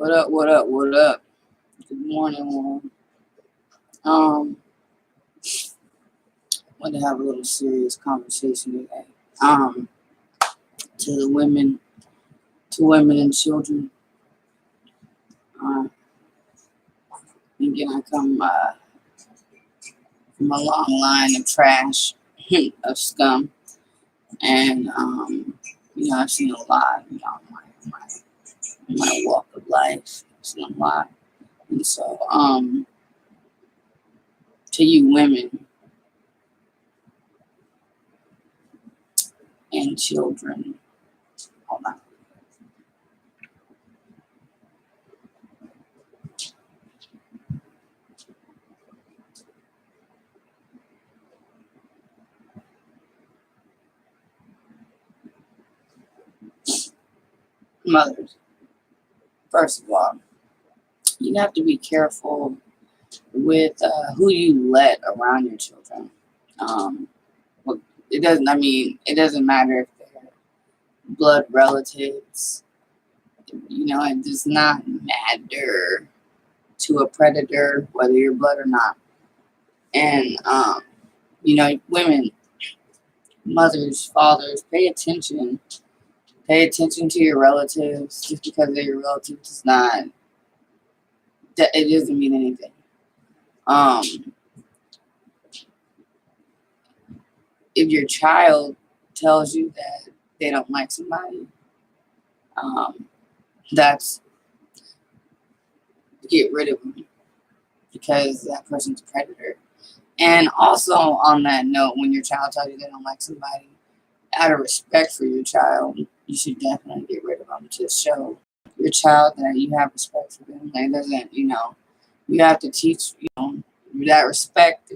What up? What up? What up? Good morning, everyone. Um, Want to have a little serious conversation today. Um, to the women and children. Um, Again, I come from a long line of trash, of scum, and I've seen a lot. My walk of life, I've seen a lot, and so to you women and children, hold on. Mothers, first of all, you have to be careful with who you let around your children. Um, it doesn't. I mean, it doesn't matter if they're blood relatives. It does not matter to a predator whether you're blood or not. And women, mothers, fathers, pay attention. Pay attention to your relatives. Just because they're your relatives does not. It doesn't mean anything. If your child tells you that they don't like somebody, that's get rid of them because that person's a predator. And also on that note, when your child tells you they don't like somebody, out of respect for your child, you should definitely get rid of them to show your child that you have respect for them. Like, it doesn't, you have to teach, that respect.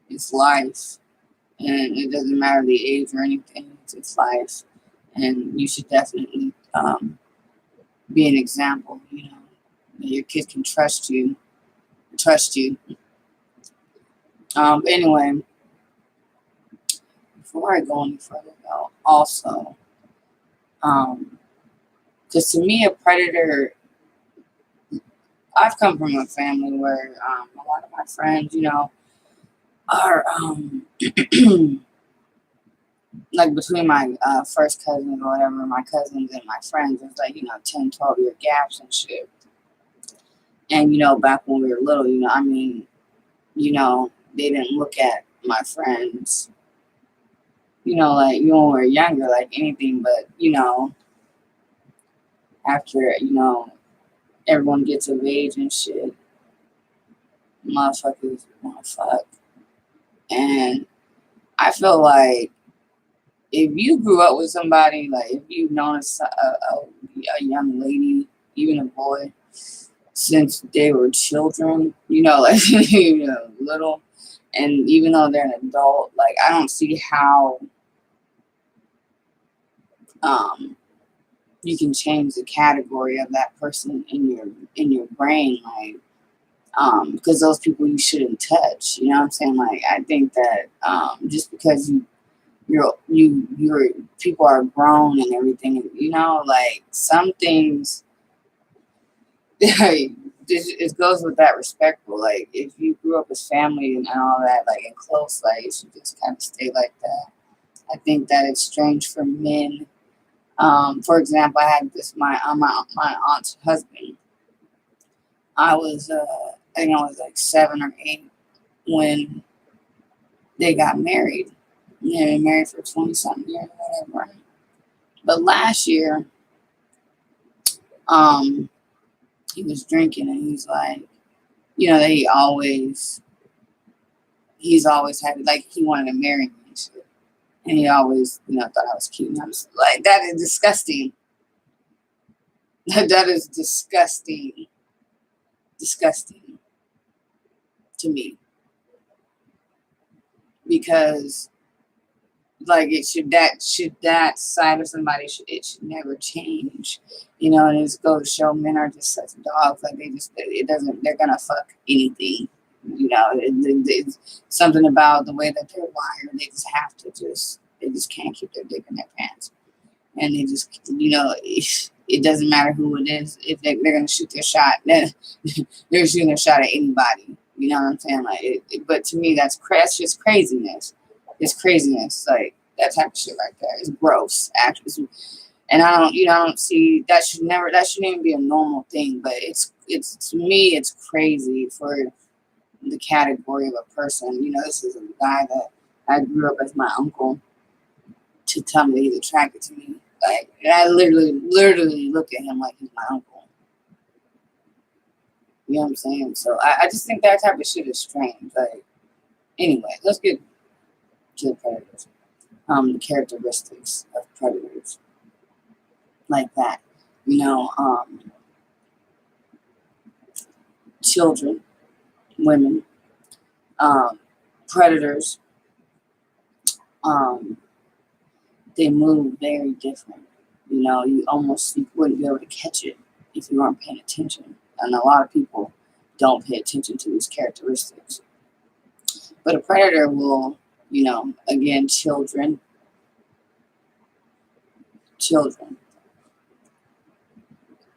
It's life, and it doesn't matter the age or anything. It's life, and you should definitely be an example. That your kids can trust you. Anyway, before I go any further, though, also, because to me, a predator. I've come from a family where a lot of my friends, are like between my first cousins or whatever, my cousins and my friends, there's like 10, 12 year gaps and shit. And back when we were little, they didn't look at my friends, like when we were younger, like anything, but after everyone gets of age and shit, motherfuckers wanna fuck. And I feel like if you grew up with somebody, like if you've known a young lady, even a boy, since they were children, like little, and even though they're an adult, like I don't see how you can change the category of that person in your brain, like because those people you shouldn't touch. You know what I'm saying? Like I think that just because your people are grown and everything, like some things it goes with that respectful. Like if you grew up with family and all that, like in close, like you should just kind of stay like that. I think that it's strange for men. For example, I had my aunt's husband. I was I think I was like 7 or 8 when they got married. They married for 20 something years or whatever. But last year, he was drinking and he's like, that he's always had, like, he wanted to marry me and shit. And he always, thought I was cute. And I was like, that is disgusting. That is disgusting. Disgusting to me. Because like that side of somebody should never change, and it's go to show men are just such dogs. Like they're gonna fuck anything, it's something about the way that they're wired. They just can't keep their dick in their pants, and they just It doesn't matter who it is. If they're going to shoot their shot, then they're shooting a shot at anybody. You know what I'm saying? Like, but to me, that's just craziness. It's craziness. Like, that type of shit right there. It's gross, actually. And I don't see that shouldn't even be a normal thing. But it's to me, it's crazy for the category of a person. This is a guy that I grew up as my uncle, to tell me that he's attracted to me. Like, and I literally look at him like he's my uncle. You know what I'm saying? So I just think that type of shit is strange. Like, anyway, let's get to the predators. The characteristics of predators, like that. Children, women, predators. They move very different. You wouldn't be able to catch it if you weren't paying attention. And a lot of people don't pay attention to these characteristics. But a predator will, again, children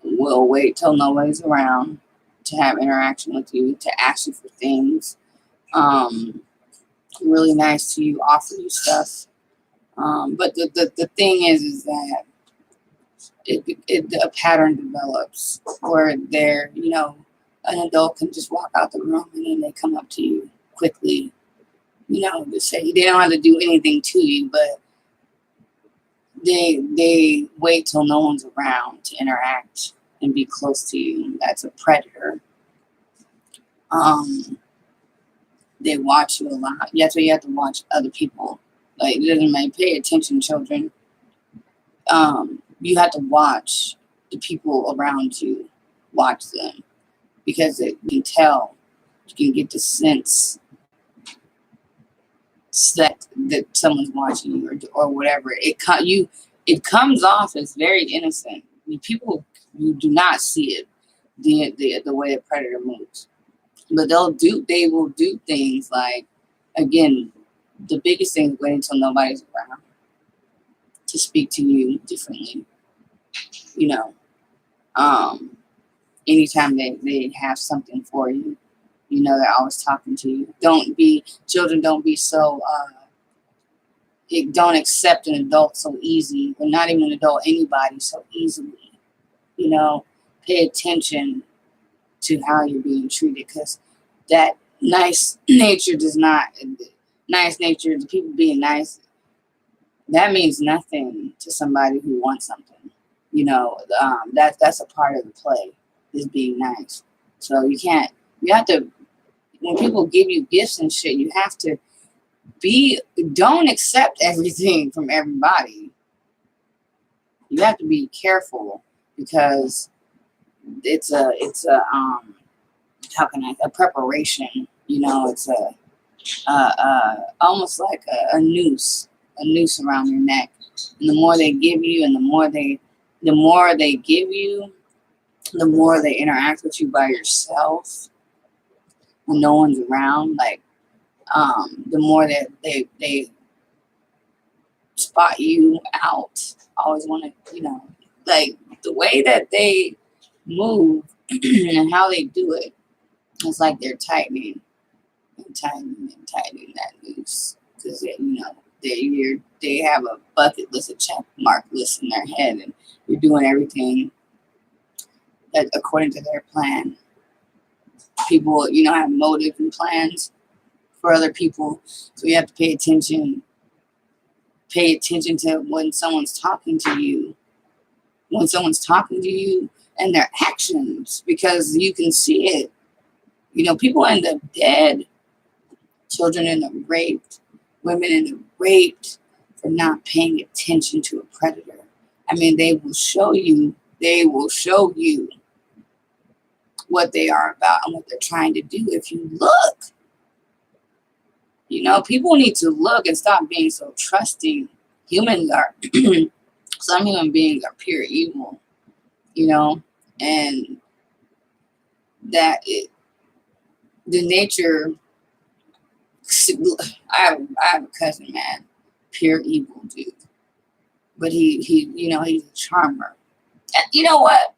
will wait till nobody's around to have interaction with you, to ask you for things. Really nice to you, offer you stuff. But the thing is that a pattern develops where an adult can just walk out the room and then they come up to you quickly, to say they don't have to do anything to you, but they wait till no one's around to interact and be close to you. That's a predator. They watch you a lot. That's why you have to watch other people. Like, it doesn't matter. Pay attention, children. You have to watch the people around you. Watch them, because you can tell. You can get the sense that someone's watching you, or whatever. It comes off as very innocent. People, you do not see it, the way a predator moves, but they will do things like, again, the biggest thing is waiting until nobody's around to speak to you differently. Anytime they have something for you, they're always talking to you. Children don't be so, don't accept an adult so easy, or not even an adult, anybody so easily. Pay attention to how you're being treated, because that nice nature, the people being nice, that means nothing to somebody who wants something. That's a part of the play, is being nice. So you have to, when people give you gifts and shit, you have to don't accept everything from everybody. You have to be careful, because it's a preparation. It's almost like a noose around your neck. And the more they give you, and the more they give you, the more they interact with you by yourself when no one's around. Like, the more that they spot you out. Always want to, like, the way that they move and how they do it. It's like they're tightening that noose, because they have a bucket list, a check mark list in their head, and you're doing everything that according to their plan. People, have motives and plans for other people, so you have to pay attention. Pay attention to when someone's talking to you. And their actions, because you can see it. People end up dead. Children end up raped. Women end up raped for not paying attention to a predator. I mean, they will show you what they are about and what they're trying to do if you look. People need to look and stop being so trusting. Some human beings are pure evil, and the nature. I have a cousin, man, pure evil dude, but he's a charmer You know what?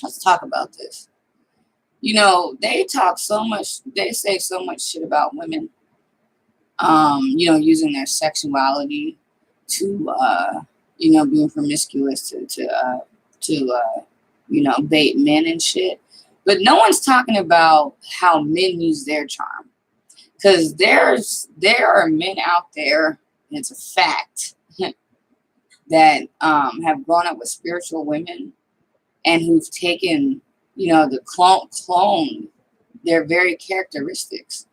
Let's talk about this. They talk so much, they say so much shit about women, using their sexuality to, being promiscuous to bait men and shit. But no one's talking about how men use their charm. Because there are men out there, and it's a fact, that have grown up with spiritual women and who've taken, the clone their very characteristics,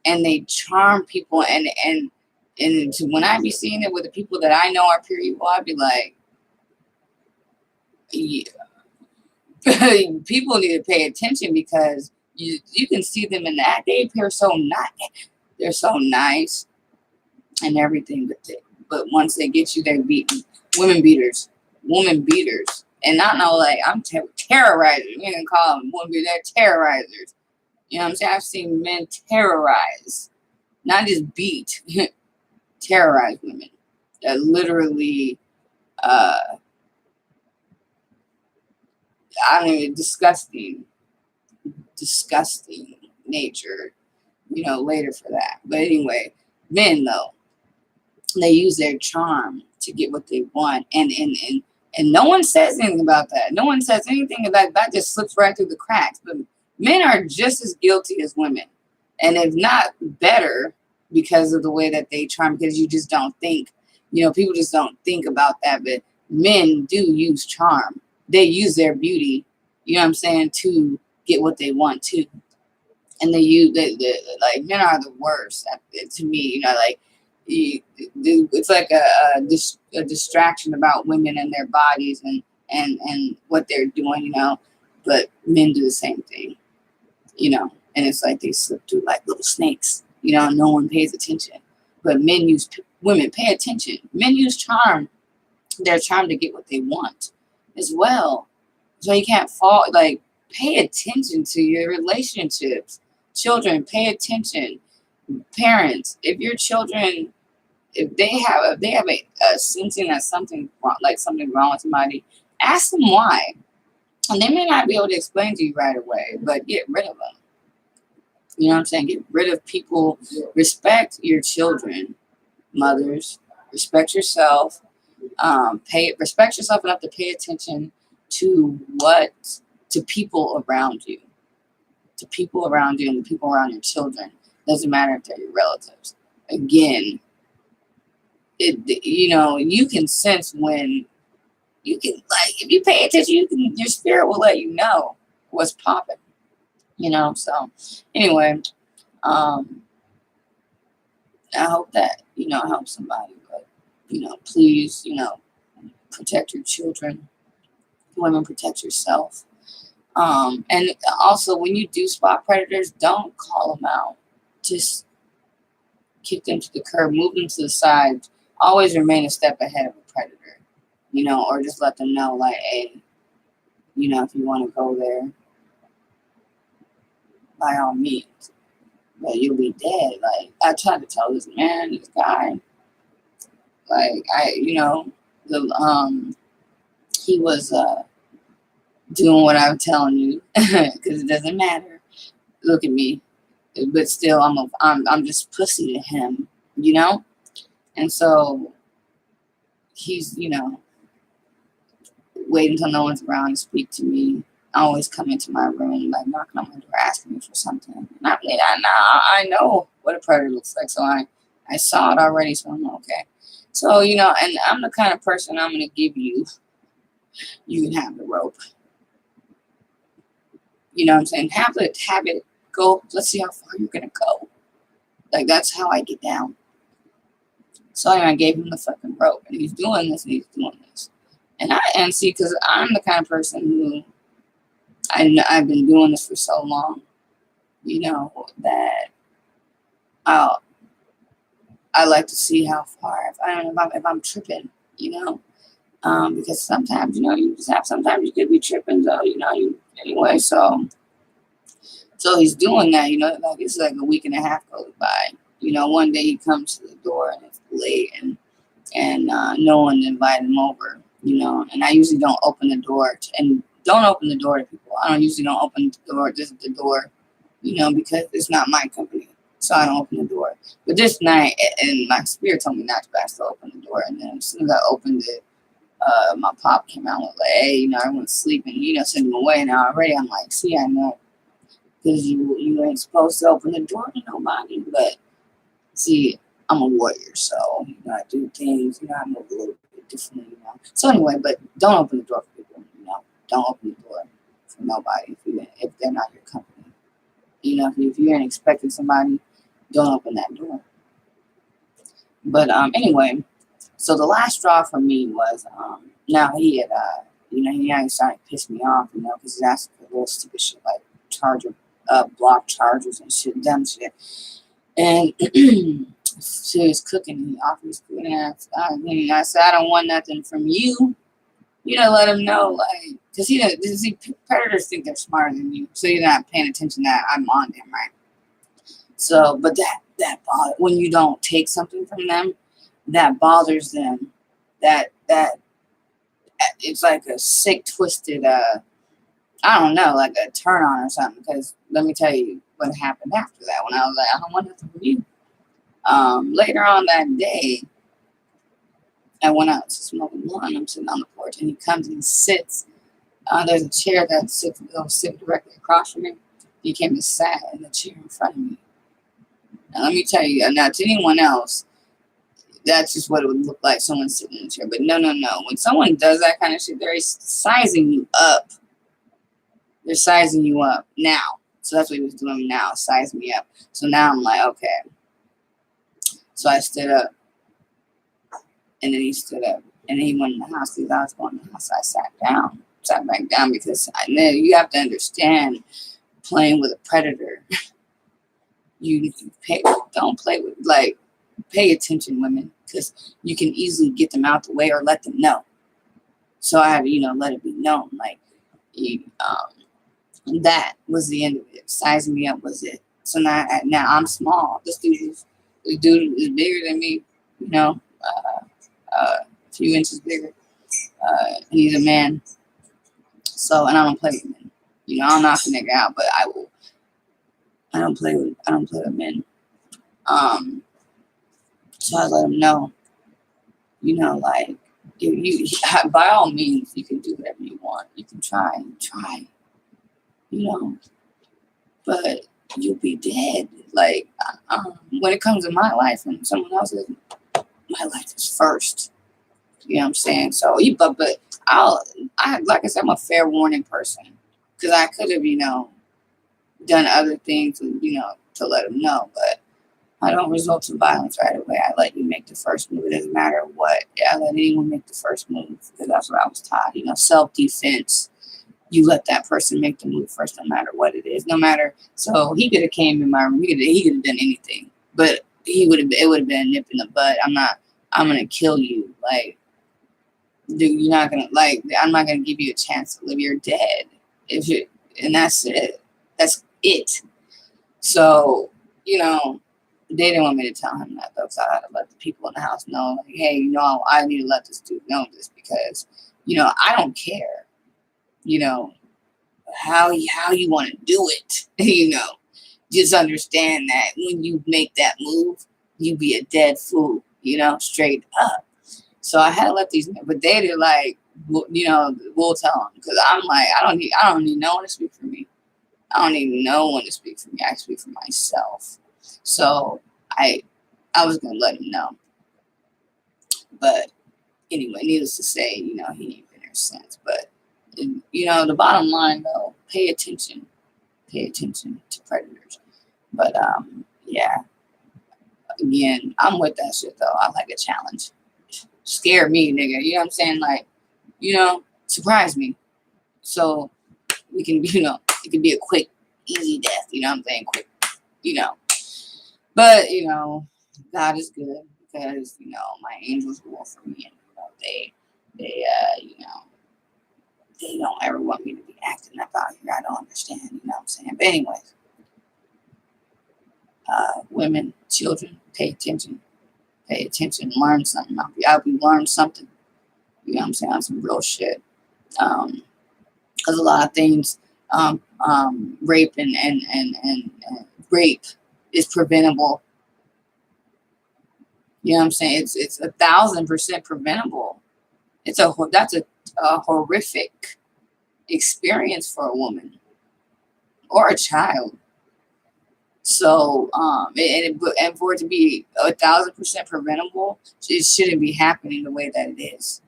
and they charm people. When I be seeing it with the people that I know are pure evil, I'd be like, yeah, people need to pay attention, because you can see them in that they appear so nice. They're so nice and everything, but once they get you, they're beaten. Women beaters, and I know, like, I'm terrorizers. We can call them women beaters. They're terrorizers. You know what I'm saying? I've seen men terrorize, not just beat, terrorize women. That literally, I don't even, disgusting nature, later for that. But anyway, men, though, they use their charm to get what they want. And no one says anything about that. No one says anything about that. Just slips right through the cracks. But men are just as guilty as women. And if not better, because of the way that they charm, because you just don't think, people just don't think about that. But men do use charm. They use their beauty, you know what I'm saying, to get what they want to. And they use, like, men are the worst to me, like, it's like a distraction about women and their bodies and what they're doing, but men do the same thing, and it's like they slip through like little snakes, no one pays attention. But women pay attention. Men use their charm to get what they want as well. So you can't fall, like, pay attention to your relationships. Children, pay attention. Parents, if your children, if they have a sensing that something wrong, like something wrong with somebody, ask them why. And they may not be able to explain to you right away, but get rid of them. You know what I'm saying? Get rid of people. Respect your children, mothers. Respect yourself. Respect yourself enough to pay attention to people around you. To people around you and the people around your children. Doesn't matter if they're your relatives. Again, you can sense when if you pay attention, your spirit will let you know what's popping. So anyway, I hope that helps somebody. But please, protect your children. Women, protect yourself. And also, when you do spot predators, don't call them out. Just kick them to the curb, move them to the side. Always remain a step ahead of a predator, or just let them know, like, hey, if you want to go there, by all means. But you'll be dead. Like, I tried to tell this guy, like, he was doing what I'm telling you, because it doesn't matter. Look at me, but still, I'm just pussy to him, and so he's wait until no one's around to speak to me. I always come into my room, like, knocking on my door, asking me for something. And I know what a predator looks like, so I saw it already, so I'm okay. So, and I'm the kind of person, I'm going to give you can have the rope. You know what I'm saying? Have it go. Let's see how far you're going to go. Like, that's how I get down. So anyway, I gave him the fucking rope, and he's doing this, and he's doing this. And see, because I'm the kind of person who, I've been doing this for so long, that I like to see how far, if I'm tripping, because sometimes, sometimes you could be tripping, though, anyway, so he's doing that, like, it's like a week and a half goes by. One day he comes to the door and it's late, and no one invited him over, you know, and I usually don't open the door and don't open the door to people. I don't usually don't open the door, just the door, you know, because it's not my company. So I don't open the door. But this night, and my spirit told me not to, but I still open the door. And then as soon as I opened it, my pop came out and was like, hey, you know, everyone's sleeping, you know, send them away. And already I'm like, see, I know, because you ain't supposed to open the door to nobody. But see, I'm a warrior, so, you know, I do things, you know, I move a little bit differently, you know. So anyway, but don't open the door for people, you know. Don't open the door for nobody if they're not your company. You know, if you ain't expecting somebody, don't open that door. But anyway, so the last straw for me was now he had you know, he started to piss me off, you know, because he's asking for little stupid shit like charger block chargers and shit, dumb shit. And so he was cooking, and he offered his food, and I said, I don't want nothing from you. You know, let him know, like, because predators think they're smarter than you, so you're not paying attention that I'm on them, right? So, but that when you don't take something from them, that bothers them. That it's like a sick, twisted, I don't know, like a turn on or something. Because let me tell you what happened after that. When I was like, I don't want nothing from you. Later on that day, I went out to smoke a blunt. I'm sitting on the porch, and he comes and sits. There's a chair that sit directly across from me. He came and sat in the chair in front of me. Now, let me tell you, now to anyone else, that's just what it would look like, someone sitting in a chair. But no. When someone does that kind of shit, they're sizing you up. They're sizing you up now. So that's what he was doing now, sizing me up. So now I'm like, okay. So I stood up. And then he stood up. And then he went in the house. Because I was going in the house, I sat back down because you have to understand, playing with a predator. Don't play with, like, pay attention, women, because you can easily get them out the way or let them know. So I had to, you know, let it be known. Like, that was the end of it. Sizing me up was it. So now I'm small. This dude is bigger than me, you know, a few inches bigger. And he's a man. So, and I don't play with men. You know, I'll knock a nigga out, but I don't play with men. So I let him know, you know, like, you by all means, you can do whatever you want. You can try, you know, but you'll be dead. Like, when it comes to my life and someone else's, my life is first. You know what I'm saying? So, but like I said, I'm a fair warning person, because I could have, you know, done other things, you know, to let them know, but I don't resort to violence right away. I let you make the first move. It doesn't matter what. I let anyone make the first move, because that's what I was taught. You know, self-defense. You let that person make the move first, no matter what it is. No matter. So he could have came in my room. He could have done anything, but it would have been a nip in the bud. I'm gonna kill you. Like, dude, you're not gonna, like, I'm not gonna give you a chance to live. You're dead. And that's it. That's it. So, you know, they didn't want me to tell him that, though, so I had to let the people in the house know, like, hey, you know, I need to let this dude know this, because, you know, I don't care, you know, how you want to do it, you know. Just understand that when you make that move, you be a dead fool, you know, straight up. So I had to let these, but they did, like, you know, we'll tell them, because I'm like, I don't need no one to speak for me. I don't need no one to speak for me. I speak for myself. So I was gonna let him know. But anyway, needless to say, you know, he ain't been there since. But, you know, the bottom line, though, pay attention to predators. But yeah, again, I'm with that shit, though. I like a challenge. Scare me, nigga. You know what I'm saying? Like, you know, surprise me. So we can, you know, it can be a quick, easy death. You know what I'm saying? Quick, you know. But, you know, God is good, because, you know, my angels rule for me, and, you know, they you know, they don't ever want me to be acting up out here. I don't understand, you know what I'm saying? But anyways, women, children, pay attention, learn something. I'll be learn something, You know what I'm saying? On some real shit. Because a lot of things, rape and rape is preventable. You know what I'm saying? It's 1,000% preventable. That's a horrific experience for a woman or a child. So, and for it to be 1,000% preventable, it shouldn't be happening the way that it is.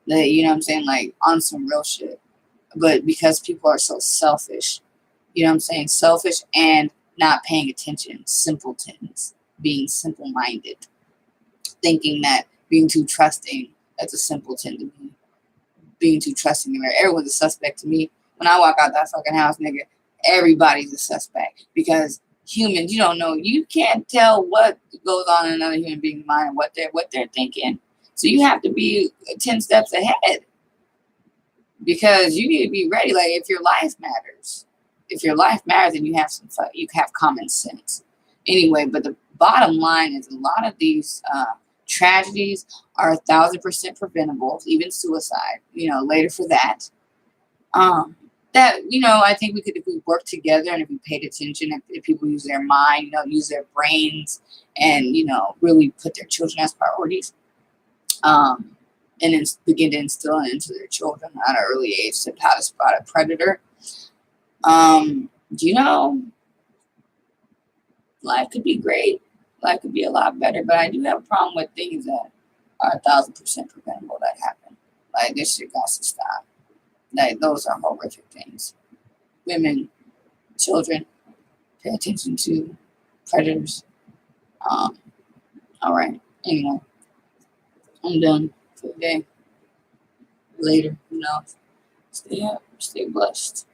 You know what I'm saying? Like on some real shit. But because people are so selfish, you know what I'm saying? Selfish and not paying attention, simpletons, being simple minded, thinking that being too trusting, that's a simpleton to me. Being too trusting, everyone's a suspect to me. When I walk out that fucking house, nigga, everybody's a suspect because humans, you don't know, you can't tell what goes on in another human being's mind and what they're thinking. So you have to be 10 steps ahead because you need to be ready. Like if your life matters, then you have you have common sense. Anyway, but the bottom line is a lot of these tragedies are 1,000% preventable, even suicide, later for that. That, I think if we work together and if we paid attention, if people use their mind, use their brains and, really put their children as priorities, and then begin to instill into their children at an early age how to spot a predator. Life could be great. Life could be a lot better, but I do have a problem with things that are 1,000% preventable that happen. Like this shit got to stop. Like those are horrific things. Women, children, pay attention to predators. All right. Anyway, I'm done for the day. Later, who knows? Stay up, stay blessed.